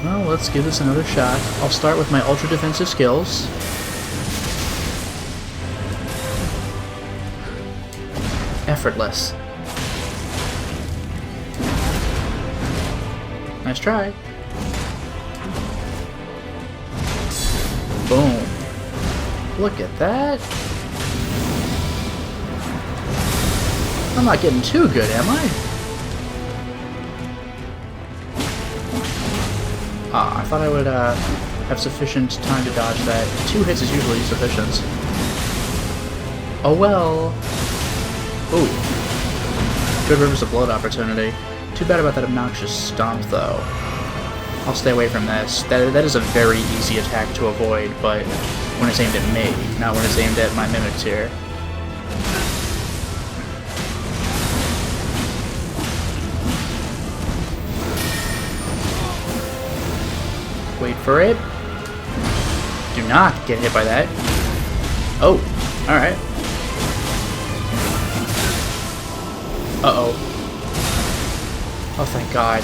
Well, let's give this another shot. I'll start with my ultra defensive skills. Effortless. Nice try. Boom. Look at that. I'm not getting too good, am I? Ah, I thought I would have sufficient time to dodge that. 2 hits is usually sufficient. Oh well. Ooh. Good Rivers of Blood opportunity. Too bad about that obnoxious stomp, though. I'll stay away from this. That is a very easy attack to avoid, but when it's aimed at me, not when it's aimed at my mimics here. Wait for it. Do not get hit by that. Oh, alright. Uh-oh. Oh, thank God.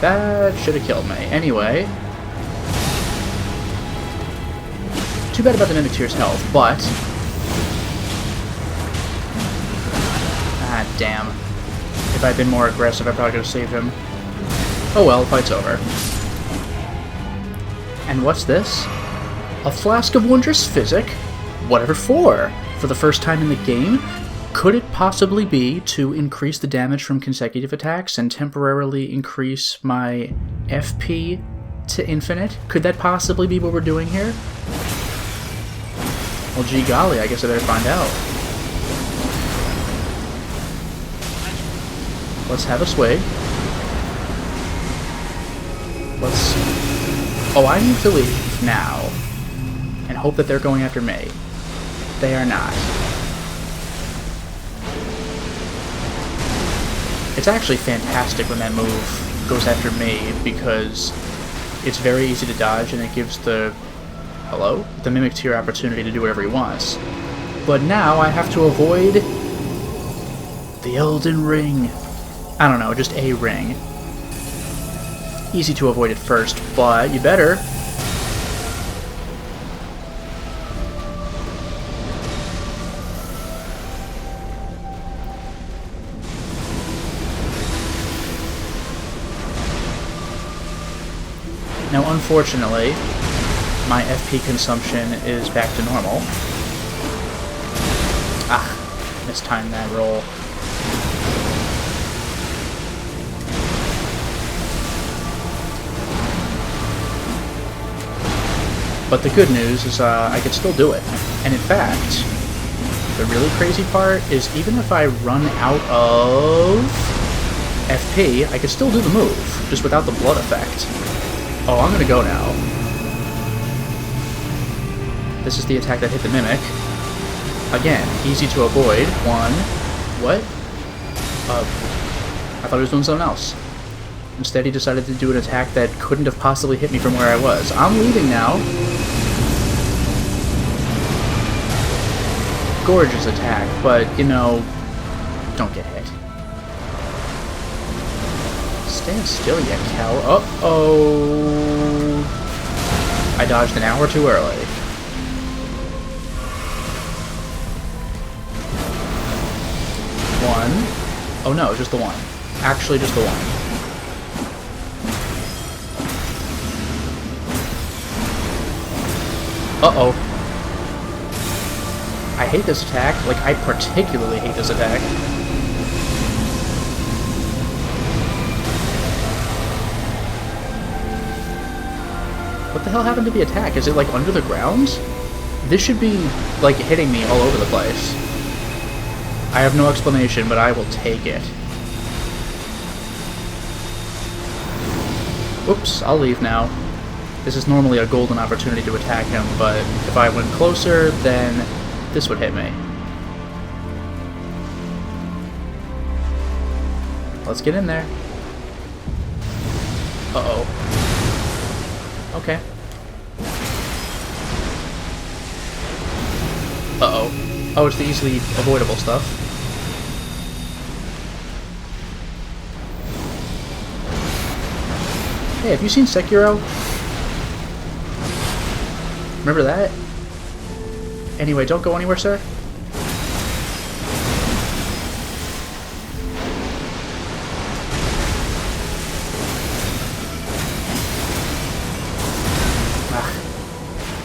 That should have killed me. Anyway. Too bad about the Mimicteer's health, but... Ah, damn. If I'd been more aggressive, I probably could have saved him. Oh well, fight's over. And what's this? A flask of wondrous physic? Whatever for? For the first time in the game? Could it possibly be to increase the damage from consecutive attacks and temporarily increase my FP to infinite? Could that possibly be what we're doing here? Well, gee golly, I guess I better find out. Let's have a swig. Let's... Oh, I need to leave now. And hope that they're going after me. They are not. It's actually fantastic when that move goes after me, because it's very easy to dodge and it gives the... Hello? The Mimicteer opportunity to do whatever he wants. But now I have to avoid... the Elden ring. I don't know, just a ring. Easy to avoid at first, but you better. Now, unfortunately, my FP consumption is back to normal. Ah, mistimed that roll. But the good news is I can still do it. And in fact, the really crazy part is even if I run out of FP, I can still do the move, just without the blood effect. Oh, I'm gonna go now. This is the attack that hit the Mimic. Again, easy to avoid. One. What? I thought he was doing something else. Instead, he decided to do an attack that couldn't have possibly hit me from where I was. I'm leaving now. Gorgeous attack, but, you know, don't get hit. Stand still, you cow. Uh-oh. I dodged an hour too early. One. Oh no, just the one. Actually, just the one. Uh-oh. I hate this attack. Like, I particularly hate this attack. What the hell happened to the attack? Is it, like, under the ground? This should be, like, hitting me all over the place. I have no explanation, but I will take it. Oops, I'll leave now. This is normally a golden opportunity to attack him, but if I went closer, then this would hit me. Let's get in there. Uh-oh. Okay. Uh-oh. Oh, it's the easily avoidable stuff. Hey, have you seen Sekiro? Remember that? Anyway, don't go anywhere, sir.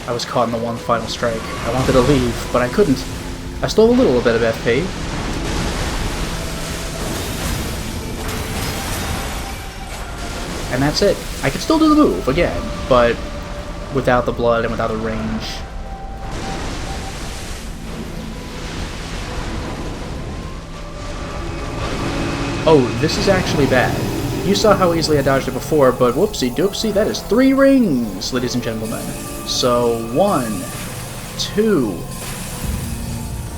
I was caught in the one final strike. I wanted to leave, but I couldn't. I stole a little bit of FP. And that's it. I can still do the move, again, but without the blood and without the range. Oh, this is actually bad. You saw how easily I dodged it before, but whoopsie doopsie, that is 3 rings, ladies and gentlemen. So, 1, 2,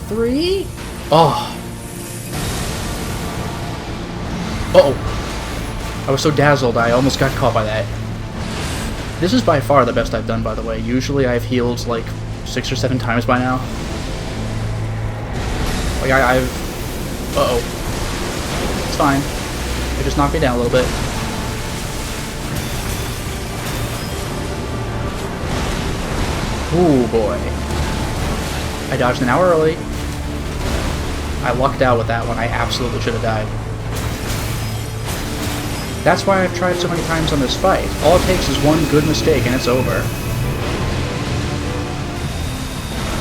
3. Oh. Uh-oh. I was so dazzled, I almost got caught by that. This is by far the best I've done, by the way. Usually I've healed like 6 or 7 times by now. Like, I've... Uh-oh. It's fine. It just knocked me down a little bit. Ooh, boy. I dodged an hour early. I lucked out with that one. I absolutely should have died. That's why I've tried so many times on this fight. All it takes is one good mistake and it's over.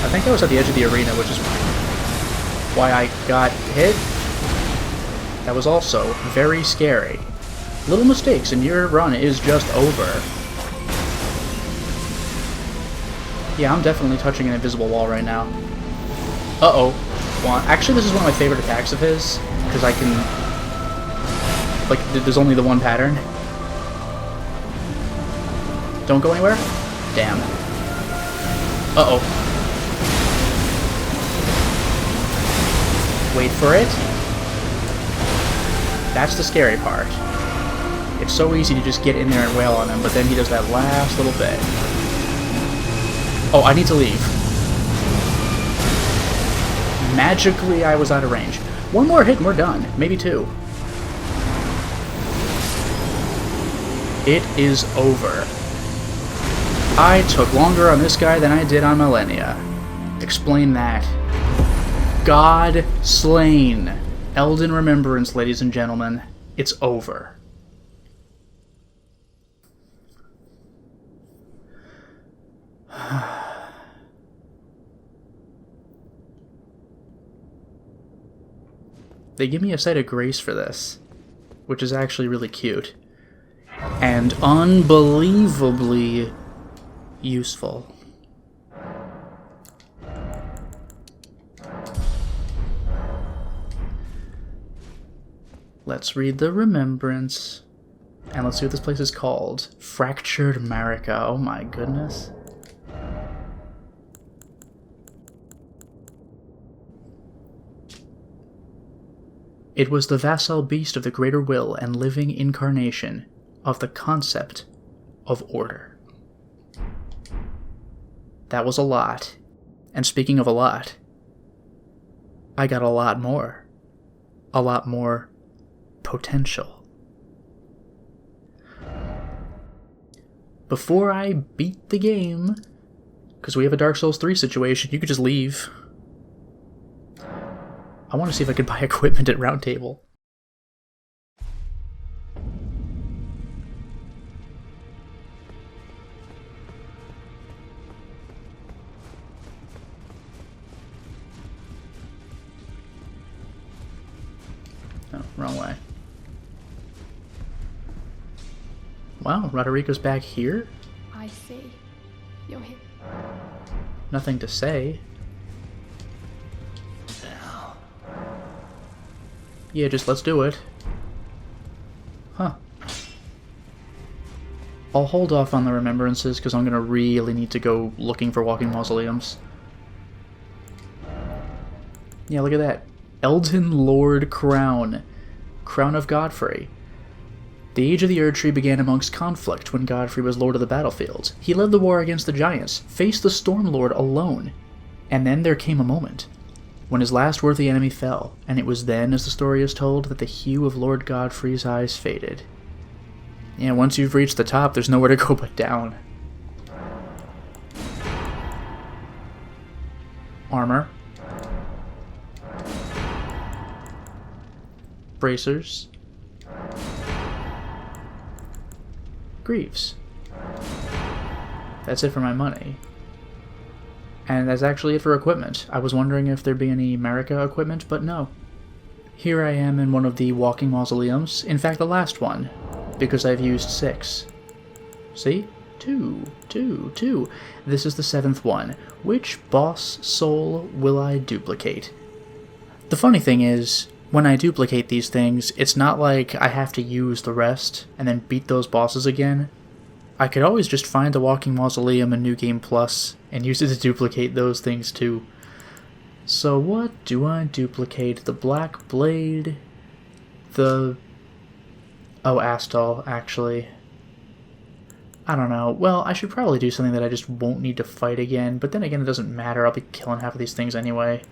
I think I was at the edge of the arena, which is why I got hit. That was also very scary. Little mistakes and your run is just over. Yeah, I'm definitely touching an invisible wall right now. Uh-oh. Well, actually, this is one of my favorite attacks of his, because I can... Like, there's only the one pattern. Don't go anywhere? Damn. Uh-oh. Wait for it. That's the scary part. It's so easy to just get in there and wail on him, but then he does that last little bit. Oh, I need to leave. Magically, I was out of range. One more hit and we're done. Maybe 2. It is over. I took longer on this guy than I did on Millennia. Explain that. God slain. Elden Remembrance, ladies and gentlemen. It's over. They give me a sight of grace for this, which is actually really cute. And unbelievably useful. Let's read the remembrance. And let's see what this place is called. Fractured Marika. Oh my goodness. It was the vassal beast of the greater will and living incarnation of the concept of order. That was a lot. And speaking of a lot, I got a lot more. A lot more potential. Before I beat the game, because we have a Dark Souls 3 situation, you could just leave. I want to see if I can buy equipment at Roundtable. Oh, wrong way. Wow, Roderico's back here? I see. You're here. Nothing to say. Yeah, just let's do it. Huh. I'll hold off on the remembrances because I'm gonna really need to go looking for walking mausoleums. Yeah, look at that. Elden Lord Crown. Crown of Godfrey. The Age of the Erdtree began amongst conflict when Godfrey was Lord of the Battlefield. He led the war against the Giants, faced the Stormlord alone. And then there came a moment when his last worthy enemy fell, and it was then, as the story is told, that the hue of Lord Godfrey's eyes faded. Yeah, once you've reached the top, there's nowhere to go but down. Armor. Bracers. Greaves. That's it for my money. And that's actually it for equipment. I was wondering if there'd be any America equipment, but no. Here I am in one of the walking mausoleums. In fact, the last one, because I've used 6. See? 2. This is the 7th one. Which boss soul will I duplicate? The funny thing is, when I duplicate these things, it's not like I have to use the rest and then beat those bosses again. I could always just find the walking mausoleum in New Game Plus and use it to duplicate those things too. So what do I duplicate? The Black Blade, the... oh, Astal, actually. I don't know. Well, I should probably do something that I just won't need to fight again, but then again, it doesn't matter. I'll be killing half of these things anyway.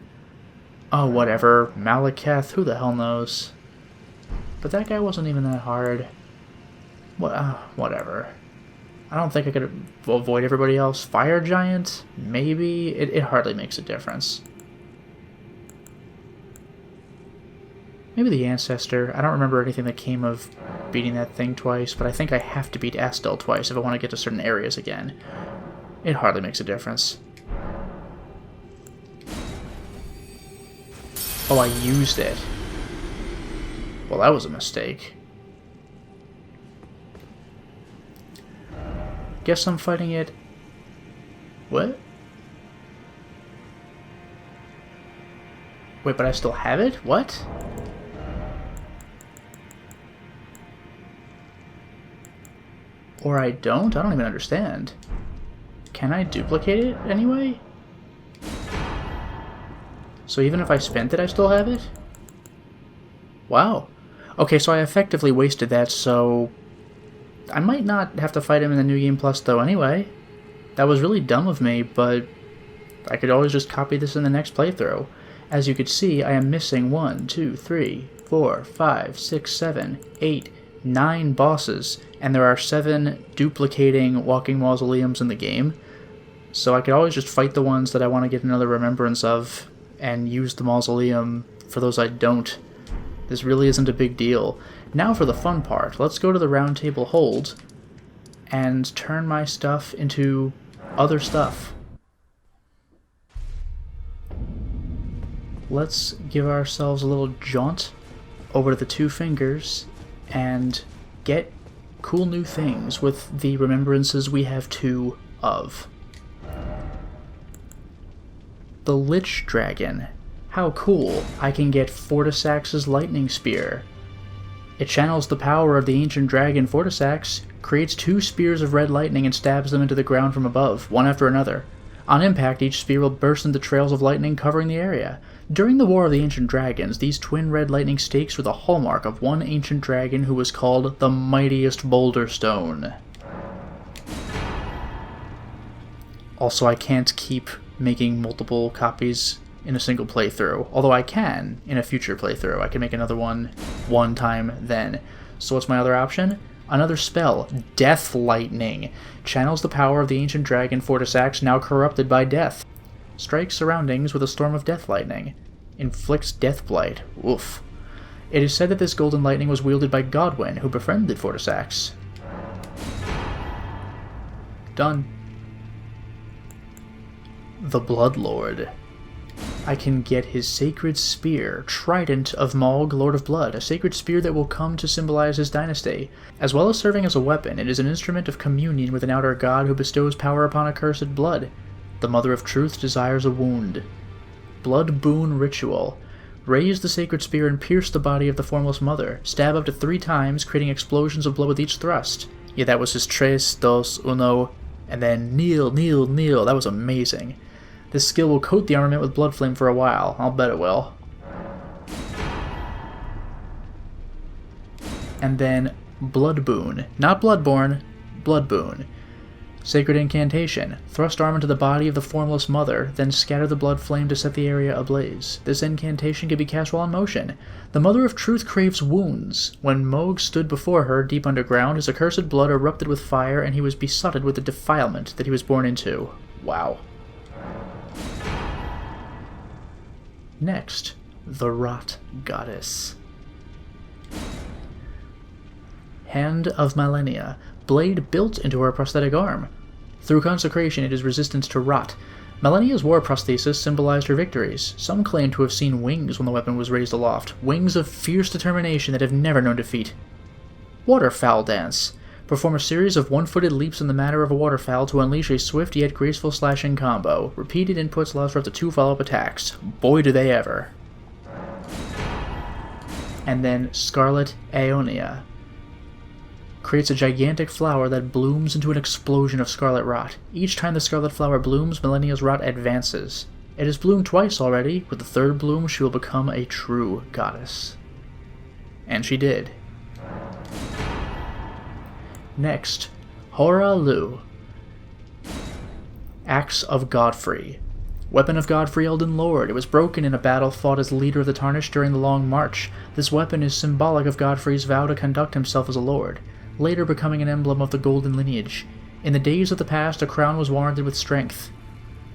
Oh, whatever. Malekith, who the hell knows? But that guy wasn't even that hard. Whatever. I don't think I could avoid everybody else. Fire Giant? Maybe? It hardly makes a difference. Maybe the Ancestor. I don't remember anything that came of beating that thing twice, but I think I have to beat Astal twice if I want to get to certain areas again. It hardly makes a difference. Oh, I used it. Well, that was a mistake. Guess I'm fighting it... What? Wait, but I still have it? What? Or I don't? I don't even understand. Can I duplicate it anyway? So even if I spent it, I still have it? Wow. Okay, so I effectively wasted that, so... I might not have to fight him in the New Game Plus, though, anyway. That was really dumb of me, but I could always just copy this in the next playthrough. As you could see, I am missing 1, 2, 3, 4, 5, 6, 7, 8, 9 bosses, and there are 7 duplicating walking mausoleums in the game. So I could always just fight the ones that I want to get another remembrance of, and use the mausoleum for those I don't. This really isn't a big deal. Now for the fun part. Let's go to the Roundtable Hold and turn my stuff into other stuff. Let's give ourselves a little jaunt over to the 2 fingers and get cool new things with the remembrances we have 2 of. The Lich Dragon. How cool. I can get Fortisax's Lightning Spear. It channels the power of the ancient dragon Fortisax, creates 2 spears of red lightning and stabs them into the ground from above, one after another. On impact, each spear will burst into trails of lightning covering the area. During the War of the Ancient Dragons, these twin red lightning stakes were the hallmark of one ancient dragon who was called the Mightiest Boulder Stone. Also, I can't keep making multiple copies in a single playthrough, although I can in a future playthrough. I can make another one time then. So what's my other option? Another spell, Death Lightning. Channels the power of the ancient dragon Fortisax, now corrupted by death. Strikes surroundings with a storm of death lightning. Inflicts death blight. Oof. It is said that this golden lightning was wielded by Godwyn, who befriended Fortisax. Done. The Bloodlord. I can get his sacred spear, Trident of Malg, Lord of Blood, a sacred spear that will come to symbolize his dynasty. As well as serving as a weapon, it is an instrument of communion with an outer god who bestows power upon accursed blood. The Mother of Truth desires a wound. Blood Boon Ritual. Raise the sacred spear and pierce the body of the Formless Mother. Stab up to 3 times, creating explosions of blood with each thrust. Yeah, that was his tres, dos, uno, and then kneel, kneel, kneel. That was amazing. This skill will coat the armament with blood flame for a while. I'll bet it will. And then Blood Boon. Not Bloodborne, Blood Boon. Sacred incantation. Thrust arm into the body of the formless mother, then scatter the blood flame to set the area ablaze. This incantation can be cast while in motion. The Mother of Truth craves wounds. When Moog stood before her, deep underground, his accursed blood erupted with fire, and he was besotted with the defilement that he was born into. Wow. Next, the Rot Goddess. Hand of Millennia. Blade built into her prosthetic arm. Through consecration, it is resistant to rot. Millennia's war prosthesis symbolized her victories. Some claim to have seen wings when the weapon was raised aloft, wings of fierce determination that have never known defeat. Waterfowl Dance. Perform a series of one-footed leaps in the manner of a waterfowl to unleash a swift yet graceful slashing combo. Repeated inputs allows for up to 2 follow-up attacks. Boy, do they ever. And then Scarlet Aeonia. Creates a gigantic flower that blooms into an explosion of scarlet rot. Each time the scarlet flower blooms, Millennia's rot advances. It has bloomed twice already. With the third bloom, she will become a true goddess. And she did. Next, Hora Lu. Axe of Godfrey. Weapon of Godfrey, Elden Lord. It was broken in a battle fought as leader of the Tarnished during the Long March. This weapon is symbolic of Godfrey's vow to conduct himself as a lord, later becoming an emblem of the golden lineage. In the days of the past, a crown was warranted with strength.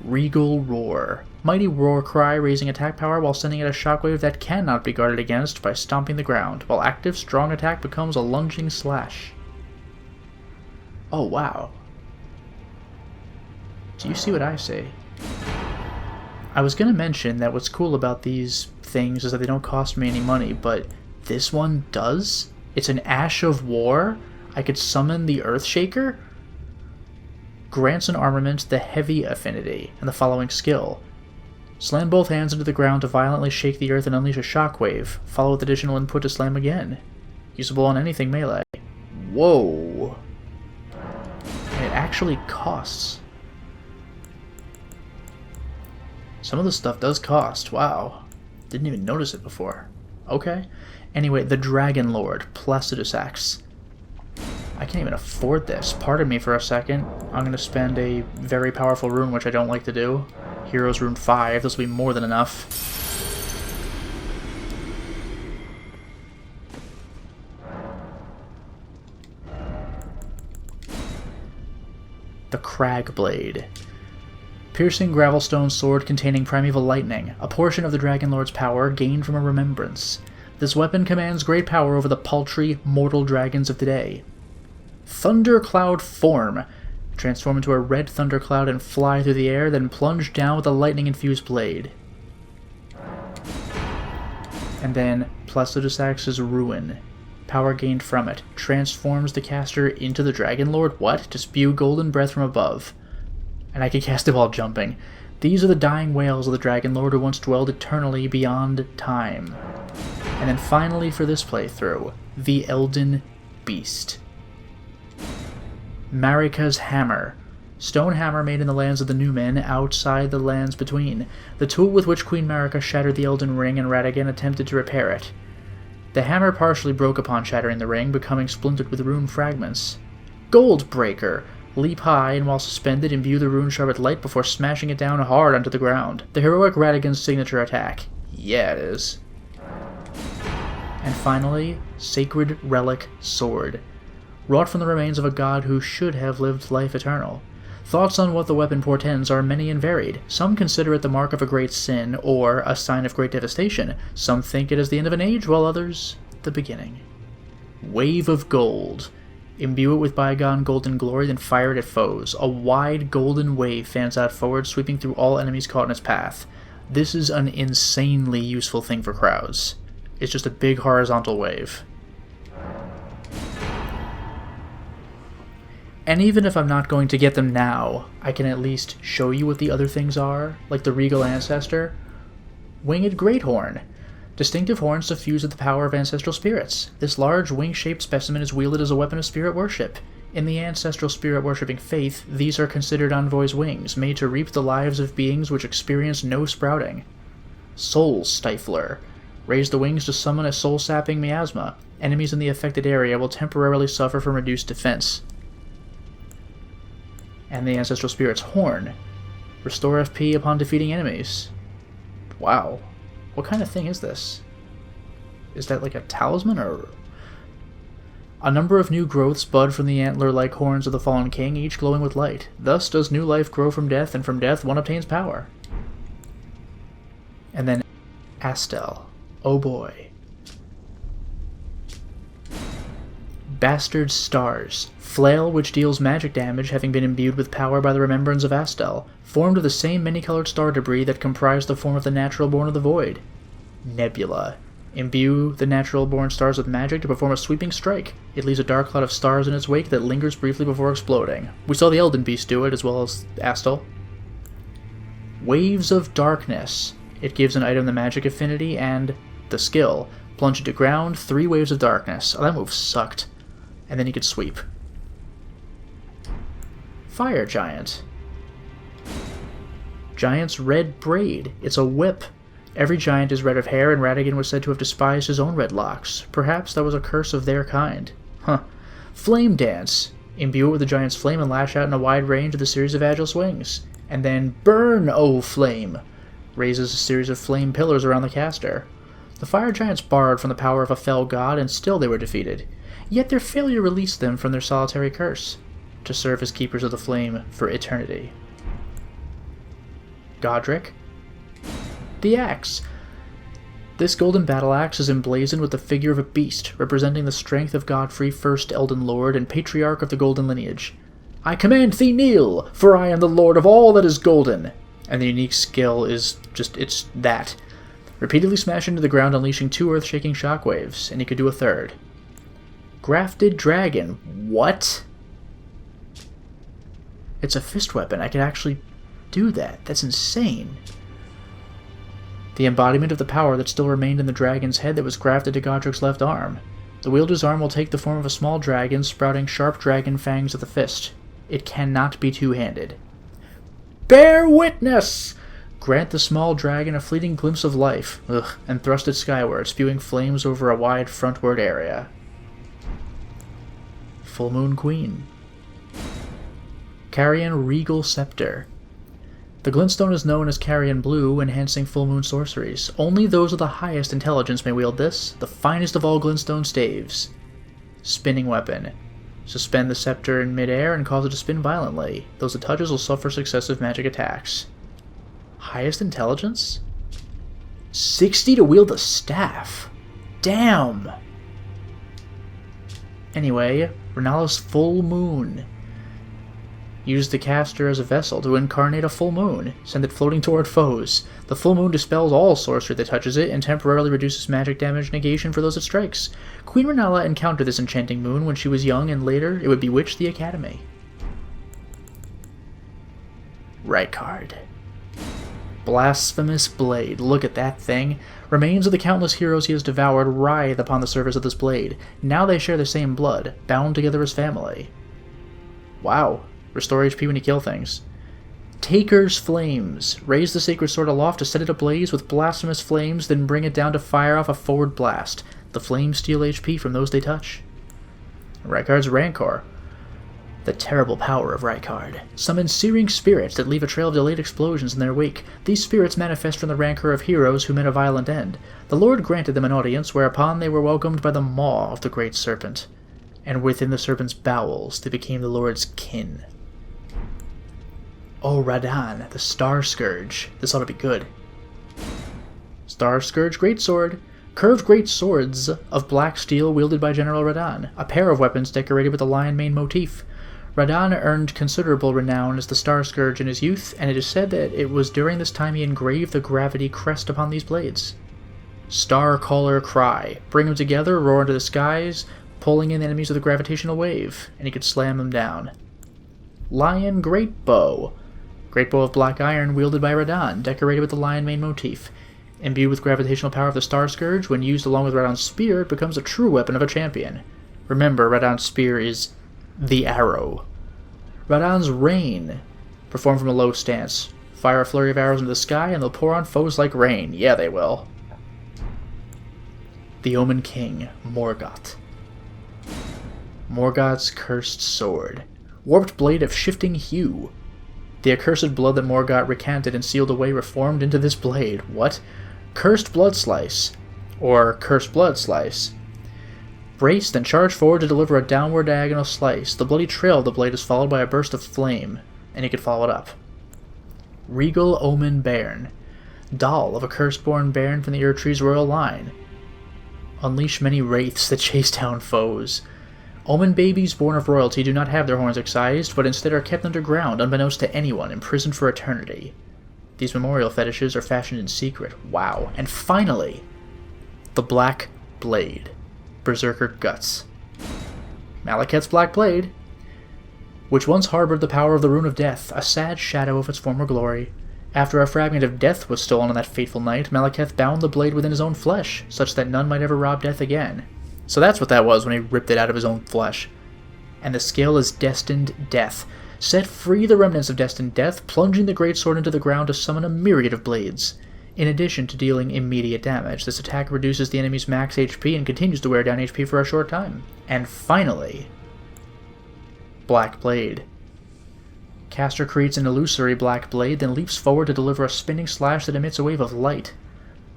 Regal Roar. Mighty roar cry, raising attack power while sending out a shockwave that cannot be guarded against by stomping the ground, while active, strong attack becomes a lunging slash. Oh, wow. Do you see what I see? I was going to mention that what's cool about these things is that they don't cost me any money, but this one does? It's an Ash of War? I could summon the Earthshaker? Grants an armament the Heavy Affinity, and the following skill. Slam both hands into the ground to violently shake the earth and unleash a shockwave. Follow with additional input to slam again. Usable on anything melee. Whoa. And it actually costs. Some of the stuff does cost. Wow. Didn't even notice it before. Okay. Anyway, the Dragon Lord, Placidus Axe. I can't even afford this. Pardon me for a second. I'm going to spend a very powerful rune, which I don't like to do. Heroes Rune 5. This will be more than enough. The Crag Blade. Piercing gravelstone sword containing primeval lightning, a portion of the Dragon Lord's power gained from a remembrance. This weapon commands great power over the paltry, mortal dragons of today. Thundercloud Form. Transform into a red thundercloud and fly through the air, then plunge down with a lightning-infused blade. And then Placidus Axe's Ruin. Power gained from it. Transforms the caster into the Dragon Lord. What? To spew golden breath from above. And I can cast it while jumping. These are the dying wails of the Dragon Lord who once dwelled eternally beyond time. And then finally for this playthrough, the Elden Beast. Marika's Hammer. Stone hammer made in the lands of the New Men, outside the lands between. The tool with which Queen Marika shattered the Elden Ring and Radagon attempted to repair it. The hammer partially broke upon shattering the ring, becoming splintered with rune fragments. Goldbreaker. Leap high, and while suspended, imbue the rune shard with light before smashing it down hard onto the ground. The heroic Radagon's signature attack. Yeah, it is. And finally, Sacred Relic Sword. Wrought from the remains of a god who should have lived life eternal. Thoughts on what the weapon portends are many and varied. Some consider it the mark of a great sin, or a sign of great devastation. Some think it is the end of an age, while others, the beginning. Wave of Gold. Imbue it with bygone golden glory, then fire it at foes. A wide golden wave fans out forward, sweeping through all enemies caught in its path. This is an insanely useful thing for crowds. It's just a big horizontal wave. And even if I'm not going to get them now, I can at least show you what the other things are, like the Regal Ancestor. Winged Greathorn. Distinctive horns suffused with the power of ancestral spirits. This large, wing-shaped specimen is wielded as a weapon of spirit worship. In the ancestral spirit-worshipping faith, these are considered envoys' wings, made to reap the lives of beings which experience no sprouting. Soul Stifler. Raise the wings to summon a soul-sapping miasma. Enemies in the affected area will temporarily suffer from reduced defense. And the Ancestral Spirit's Horn. Restore FP upon defeating enemies. Wow. What kind of thing is this? Is that like a talisman or... A number of new growths bud from the antler-like horns of the fallen king, each glowing with light. Thus does new life grow from death, and from death one obtains power. And then Astel. Oh boy. Bastard Stars. Flail which deals magic damage, having been imbued with power by the remembrance of Astel. Formed of the same many-colored star debris that comprise the form of the natural born of the void. Nebula. Imbue the natural-born stars with magic to perform a sweeping strike. It leaves a dark cloud of stars in its wake that lingers briefly before exploding. We saw the Elden Beast do it, as well as Astel. Waves of Darkness. It gives an item the magic affinity and the skill. Plunge into ground, 3 waves of darkness. Oh, that move sucked. And then he could sweep. Fire Giant. Giant's Red Braid. It's a whip. Every giant is red of hair, and Ratigan was said to have despised his own red locks. Perhaps that was a curse of their kind. Huh. Flame Dance. Imbue it with the giant's flame and lash out in a wide range with a series of agile swings. And then Burn, O Flame! Raises a series of flame pillars around the caster. The fire giants borrowed from the power of a fell god, and still they were defeated. Yet their failure released them from their solitary curse, to serve as keepers of the flame for eternity. Godric. The Axe. This golden battle axe is emblazoned with the figure of a beast, representing the strength of Godfrey, first Elden Lord and patriarch of the golden lineage. I command thee kneel, for I am the lord of all that is golden. And the unique skill is just, it's that. Repeatedly smash into the ground, unleashing 2 earth-shaking shockwaves, and he could do a third. Grafted Dragon. What? It's a fist weapon. I could actually do that. That's insane. The embodiment of the power that still remained in the dragon's head that was grafted to Godric's left arm. The wielder's arm will take the form of a small dragon, sprouting sharp dragon fangs at the fist. It cannot be two-handed. Bear witness! Grant the small dragon a fleeting glimpse of life, and thrust it skyward, spewing flames over a wide frontward area. Full Moon Queen. Carrion Regal Scepter. The glintstone is known as Carrion Blue, enhancing full moon sorceries. Only those of the highest intelligence may wield this, the finest of all glintstone staves. Spinning Weapon. Suspend the scepter in midair and cause it to spin violently. Those it touches will suffer successive magic attacks. Highest intelligence? 60 to wield the staff. Damn! Anyway, Renala's Full Moon. Use the caster as a vessel to incarnate a full moon. Send it floating toward foes. The full moon dispels all sorcery that touches it and temporarily reduces magic damage negation for those it strikes. Queen Renala encountered this enchanting moon when she was young, and later it would bewitch the academy. Rykard. Blasphemous Blade. Look at that thing. Remains of the countless heroes he has devoured writhe upon the surface of this blade. Now they share the same blood, bound together as family. Wow. Restore HP when you kill things. Taker's Flames. Raise the sacred sword aloft to set it ablaze with blasphemous flames, then bring it down to fire off a forward blast. The flames steal HP from those they touch. Rykard's Rancor. The terrible power of Rykard. Summon searing spirits that leave a trail of delayed explosions in their wake. These spirits manifest from the rancor of heroes who met a violent end. The Lord granted them an audience, whereupon they were welcomed by the maw of the great serpent. And within the serpent's bowels they became the Lord's kin. Oh, Radahn, the Star Scourge. This ought to be good. Star Scourge Greatsword. Curved great swords of black steel wielded by General Radahn. A pair of weapons decorated with a lion mane motif. Radahn earned considerable renown as the Star Scourge in his youth, and it is said that it was during this time he engraved the gravity crest upon these blades. Star Caller Cry. Bring them together, roar into the skies, pulling in enemies with a gravitational wave, and he could slam them down. Lion Greatbow. Greatbow of black iron wielded by Radahn, decorated with the lion mane motif. Imbued with gravitational power of the Star Scourge, when used along with Radahn's spear, it becomes a true weapon of a champion. Remember, Radahn's spear is the arrow. Radahn's Rain. Perform from a low stance. Fire a flurry of arrows into the sky, and they'll pour on foes like rain. Yeah, they will. The Omen King, Morgoth. Morgoth's Cursed Sword. Warped blade of shifting hue. The accursed blood that Morgott recanted and sealed away reformed into this blade. What? Cursed blood slice. Or cursed blood slice. Brace, then charge forward to deliver a downward diagonal slice. The bloody trail of the blade is followed by a burst of flame, and you could follow it up. Regal Omen Bairn. Doll of a curse-born bairn from the Erdtree's royal line. Unleash many wraiths that chase down foes. Omen babies born of royalty do not have their horns excised, but instead are kept underground, unbeknownst to anyone, imprisoned for eternity. These memorial fetishes are fashioned in secret. Wow. And finally, the Black Blade. Berserker Guts. Malekith's Black Blade, which once harbored the power of the Rune of Death, a sad shadow of its former glory. After a fragment of death was stolen on that fateful night, Malekith bound the blade within his own flesh, such that none might ever rob death again. So that's what that was when he ripped it out of his own flesh. And the scale is Destined Death. Set free the remnants of Destined Death, plunging the greatsword into the ground to summon a myriad of blades. In addition to dealing immediate damage, this attack reduces the enemy's max HP and continues to wear down HP for a short time. And finally, Black Blade. Caster creates an illusory Black Blade, then leaps forward to deliver a spinning slash that emits a wave of light,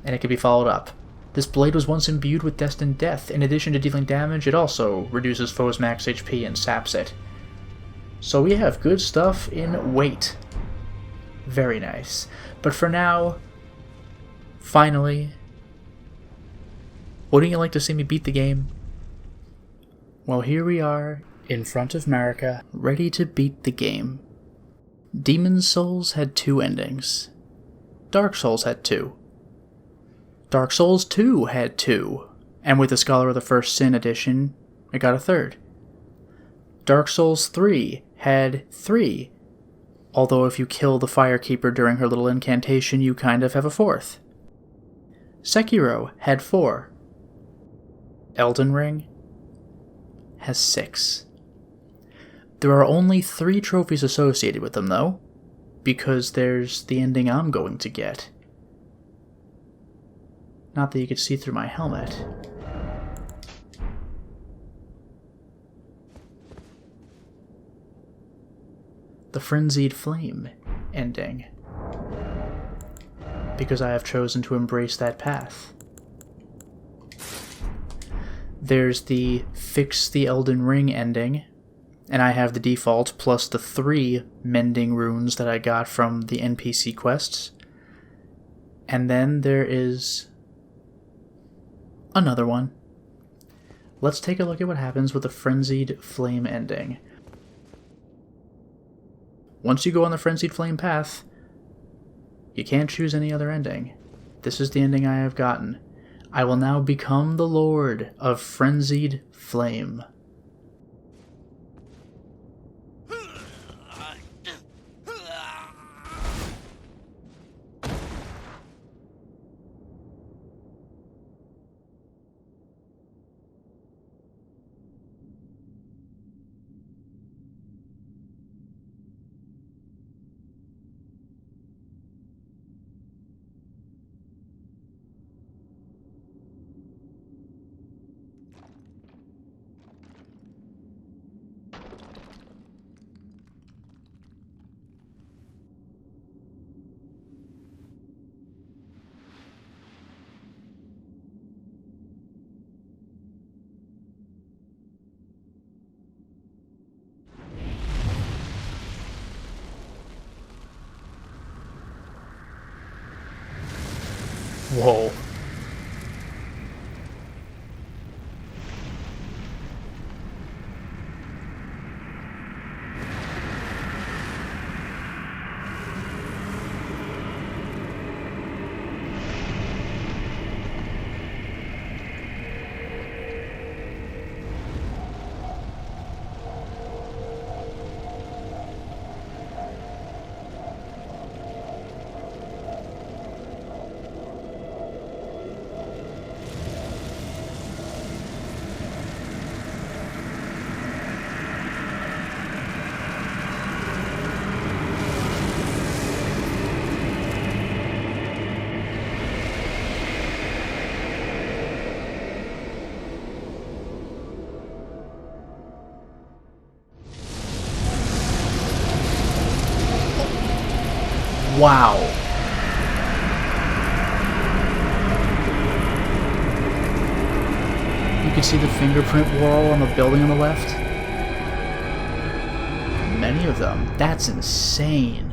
and it can be followed up. This blade was once imbued with Destined Death. In addition to dealing damage, it also reduces foes' max HP and saps it. So we have good stuff in weight. Very nice. But for now, finally, wouldn't you like to see me beat the game? Well, here we are, in front of Marika, ready to beat the game. Demon's Souls had 2 endings. Dark Souls had 2. Dark Souls 2 had 2. And with the Scholar of the First Sin edition, it got a 3rd. Dark Souls 3 had 3. Although if you kill the Firekeeper during her little incantation, you kind of have a 4th. Sekiro had 4. Elden Ring has 6. There are only 3 trophies associated with them, though, because there's the ending I'm going to get. Not that you could see through my helmet. The Frenzied Flame ending. Because I have chosen to embrace that path. There's the Fix the Elden Ring ending, and I have the default plus the 3 mending runes that I got from the NPC quests. And then there is another one. Let's take a look at what happens with the Frenzied Flame ending. Once you go on the Frenzied Flame path, you can't choose any other ending. This is the ending I have gotten. I will now become the Lord of Frenzied Flame. Whoa. Wow. You can see the fingerprint wall on the building on the left. Many of them. That's insane.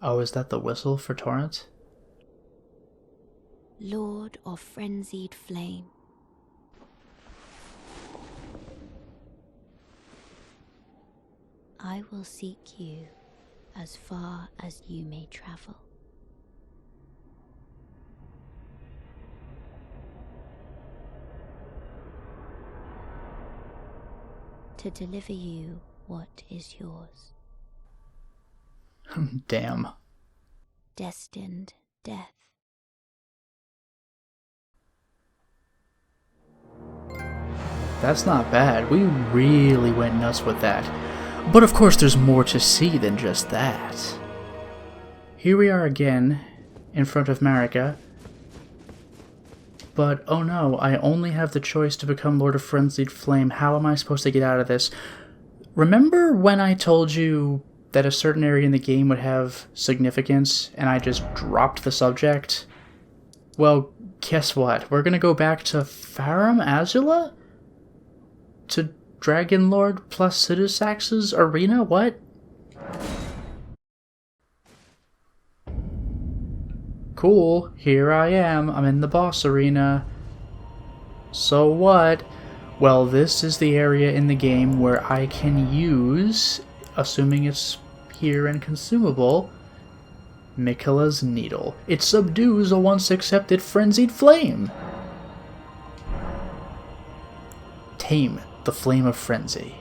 Oh, is that the whistle for Torrent? Lord of frenzied flame. I will seek you as far as you may travel. To deliver you what is yours. Damn. Destined death. That's not bad. We really went nuts with that. But of course there's more to see than just that. Here we are again, in front of Marika. But, oh no, I only have the choice to become Lord of Frenzied Flame. How am I supposed to get out of this? Remember when I told you that a certain area in the game would have significance, and I just dropped the subject? Well, guess what? We're gonna go back to Farum, Azula? To Dragon Lord Placidusax's arena? What? Cool, here I am. I'm in the boss arena. So what? Well, this is the area in the game where I can use, assuming it's here and consumable, Miquella's Needle. It subdues a once accepted frenzied flame. Tame the flame of frenzy.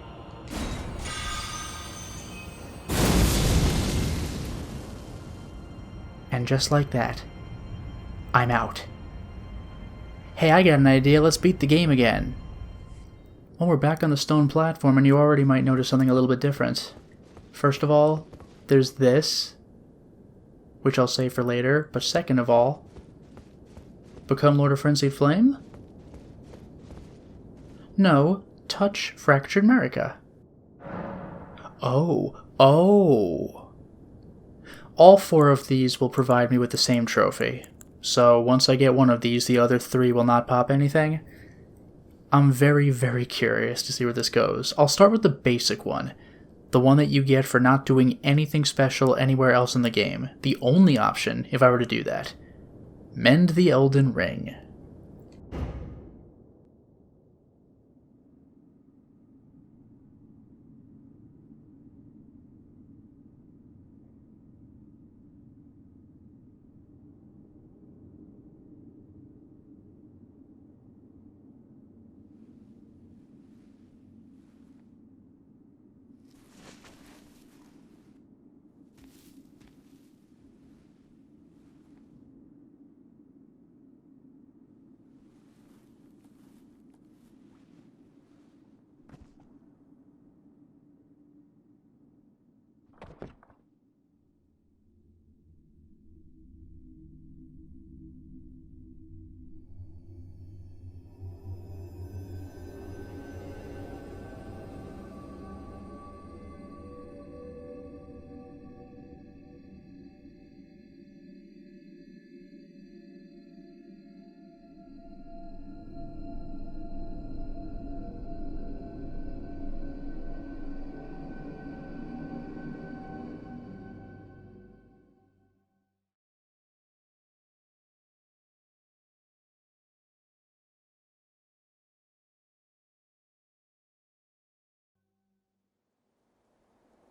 And just like that, I'm out. Hey, I got an idea. Let's beat the game again. Well, we're back on the stone platform, and you already might notice something a little bit different. First of all, there's this, which I'll save for later. But second of all, become Lord of Frenzied Flame? No, touch Fractured Marika. Oh. All 4 of these will provide me with the same trophy. So once I get one of these, the other 3 will not pop anything. I'm very, very curious to see where this goes. I'll start with the basic one. The one that you get for not doing anything special anywhere else in the game. The only option, if I were to do that. Mend the Elden Ring.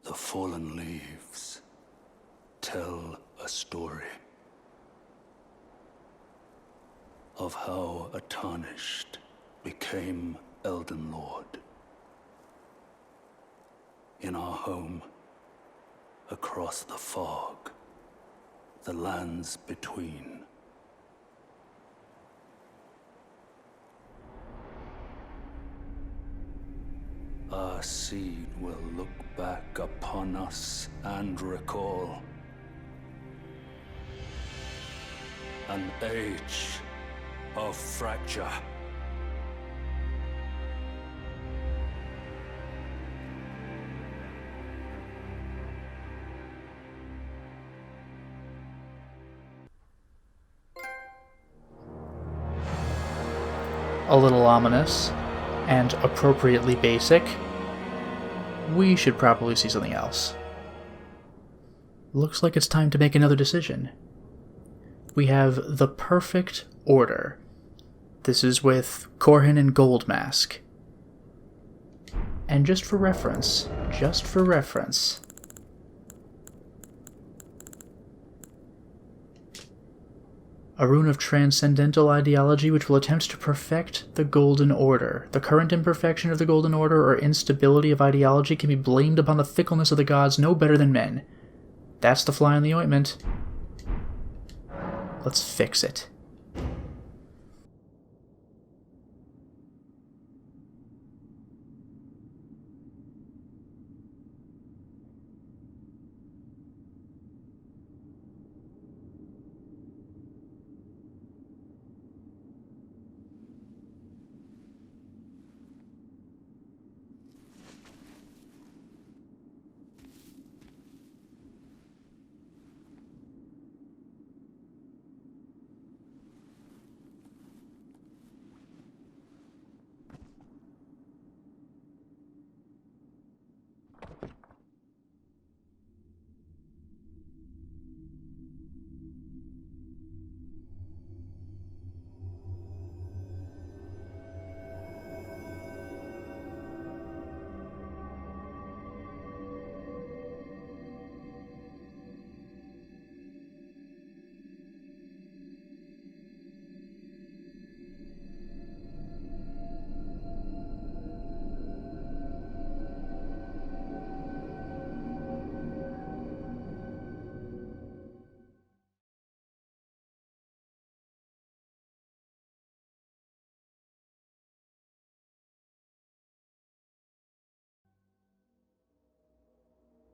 The fallen leaves tell a story of how a tarnished became Elden Lord. In our home, across the fog, the lands between. Our seed will look back upon us and recall an age of fracture. A little ominous, and appropriately basic. We should probably see something else. Looks like it's time to make another decision. We have the Perfect Order. This is with Corhin and Goldmask. And just for reference, a rune of transcendental ideology which will attempt to perfect the Golden Order. The current imperfection of the Golden Order or instability of ideology can be blamed upon the fickleness of the gods no better than men. That's the fly in the ointment. Let's fix it.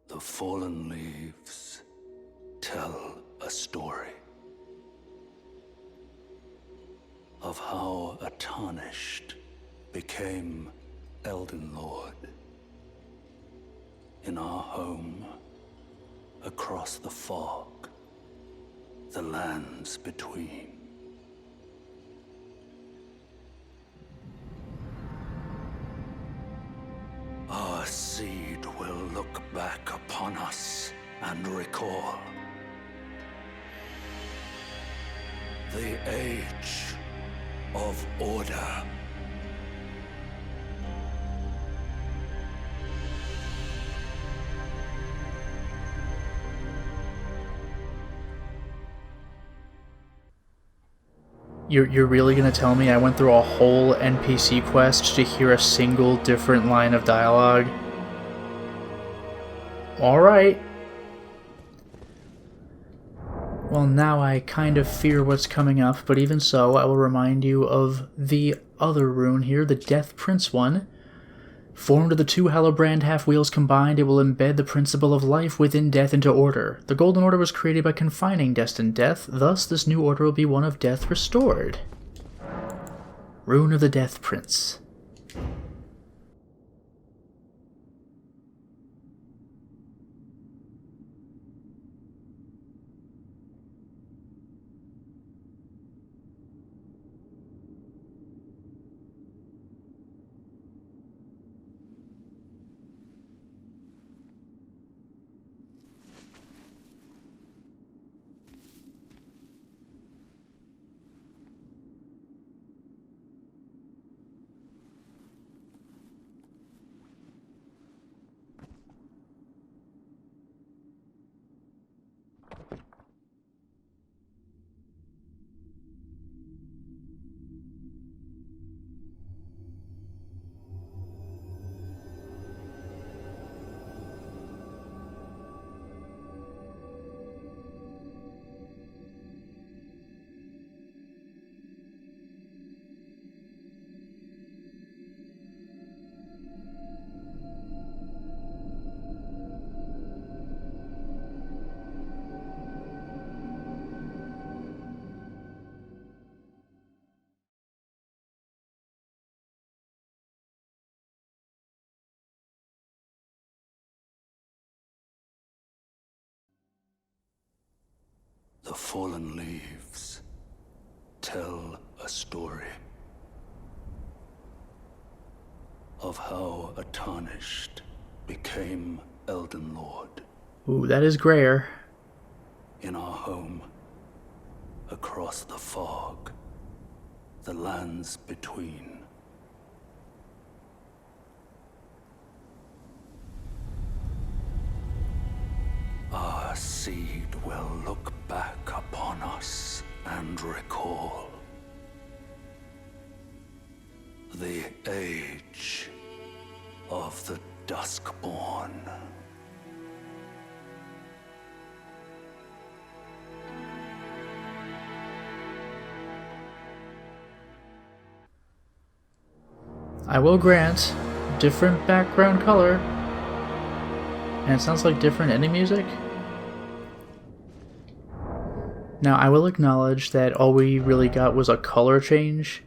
The fallen leaves tell a story of how a tarnished became Elden Lord in our home across the fog, the lands between. Our seed will look back upon us and recall the age of order. You're really gonna tell me I went through a whole NPC quest to hear a single different line of dialogue? Alright. Well, now I kind of fear what's coming up, but even so, I will remind you of the other rune here, the Death Prince one. Formed of the two Hallowbrand half-wheels combined, it will embed the principle of life within death into order. The Golden Order was created by confining destined death, thus this new order will be one of death restored. Rune of the Death Prince. The fallen leaves tell a story of how a tarnished became Elden Lord. Ooh, that is grayer. In our home, across the fog, the lands between. Our seed will look back upon us and recall the age of the Duskborn. I will grant, different background color. And it sounds like different ending music. Now, I will acknowledge that all we really got was a color change,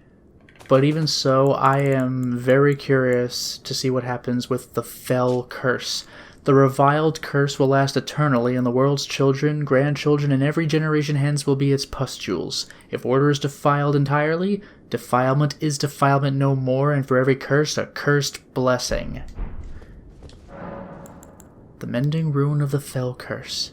but even so, I am very curious to see what happens with the Fell Curse. The reviled curse will last eternally, and the world's children, grandchildren, and every generation hence will be its pustules. If order is defiled entirely, defilement is defilement no more, and for every curse, a cursed blessing. The Mending Rune of the Fell Curse.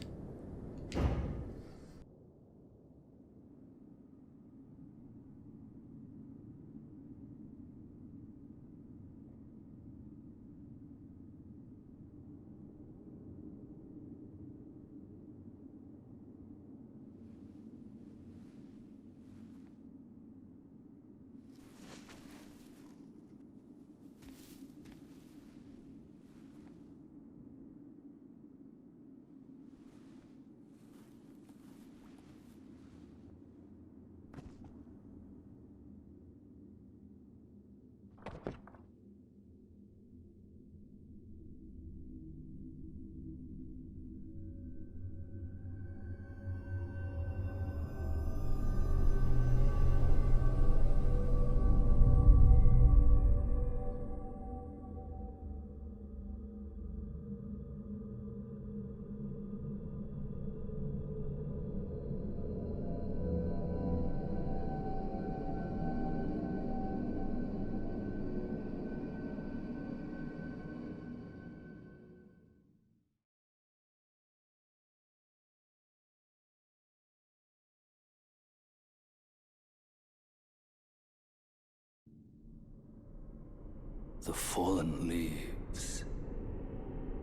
The fallen leaves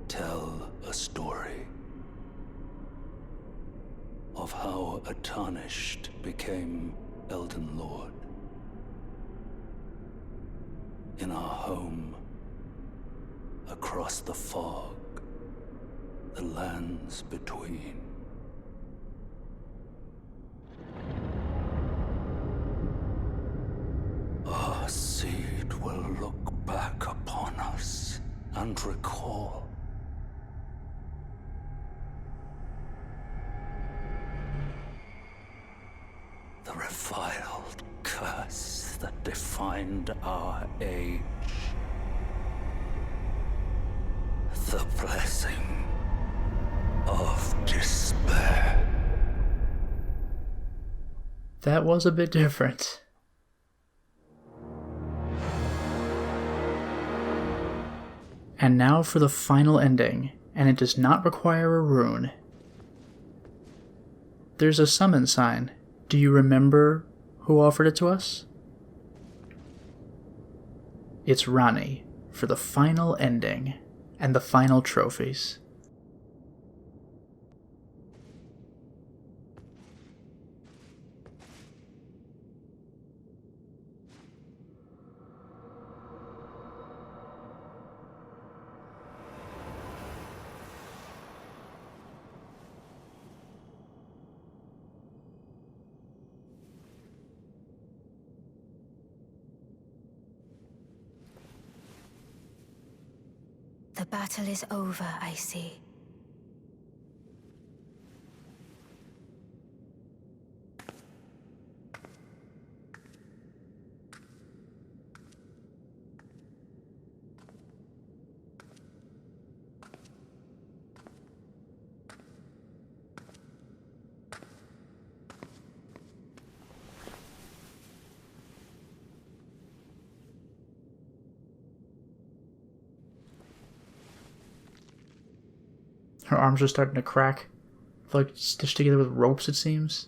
tell a story of how a tarnished became Elden Lord. In our home, across the fog, the lands between. Our seed will look back upon us and recall the reviled curse that defined our age. The blessing of despair. That was a bit different. And now for the final ending, and it does not require a rune. There's a summon sign. Do you remember who offered it to us? It's Rani, for the final ending, and the final trophies. The battle is over, I see. Her arms are starting to crack. Like stitched together with ropes, it seems.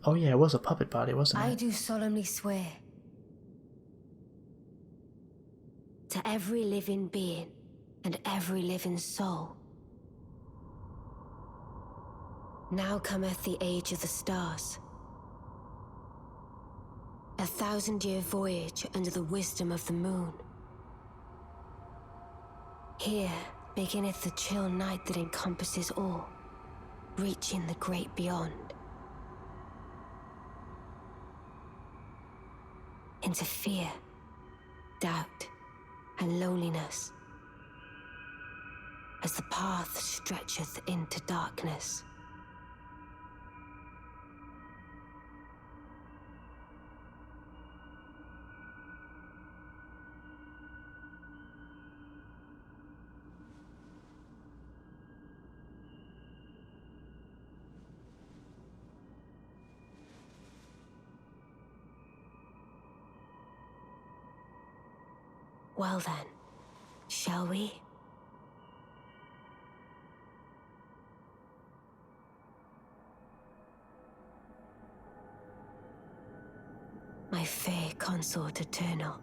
Oh yeah, it was a puppet body, wasn't it? I do solemnly swear to every living being and every living soul. Now cometh the age of the stars. 1,000-year voyage under the wisdom of the moon. Here beginneth the chill night that encompasses all, reaching the great beyond. Into fear, doubt, and loneliness, as the path stretcheth into darkness. Well then, shall we? My fair consort eternal.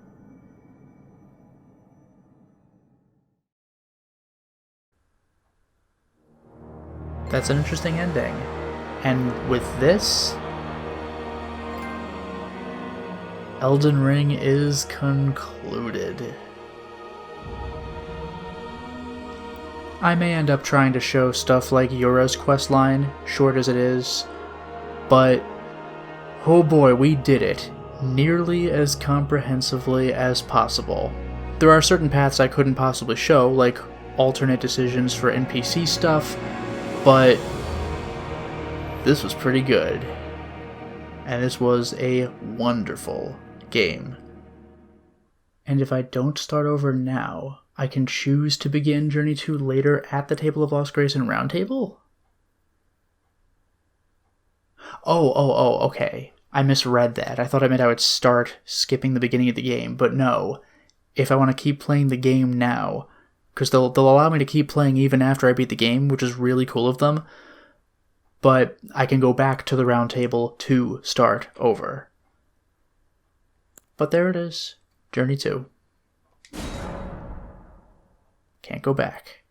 That's an interesting ending. And with this, Elden Ring is concluded. I may end up trying to show stuff like Yura's questline, short as it is, but oh boy, we did it nearly as comprehensively as possible. There are certain paths I couldn't possibly show, like alternate decisions for NPC stuff, but this was pretty good. And this was a wonderful game. And if I don't start over now, I can choose to begin Journey 2 later at the Table of Lost Grace and Roundtable? Oh, okay. I misread that. I thought it meant I would start skipping the beginning of the game, but no. If I want to keep playing the game now, because they'll allow me to keep playing even after I beat the game, which is really cool of them, but I can go back to the Roundtable to start over. But there it is. Journey 2. Can't go back.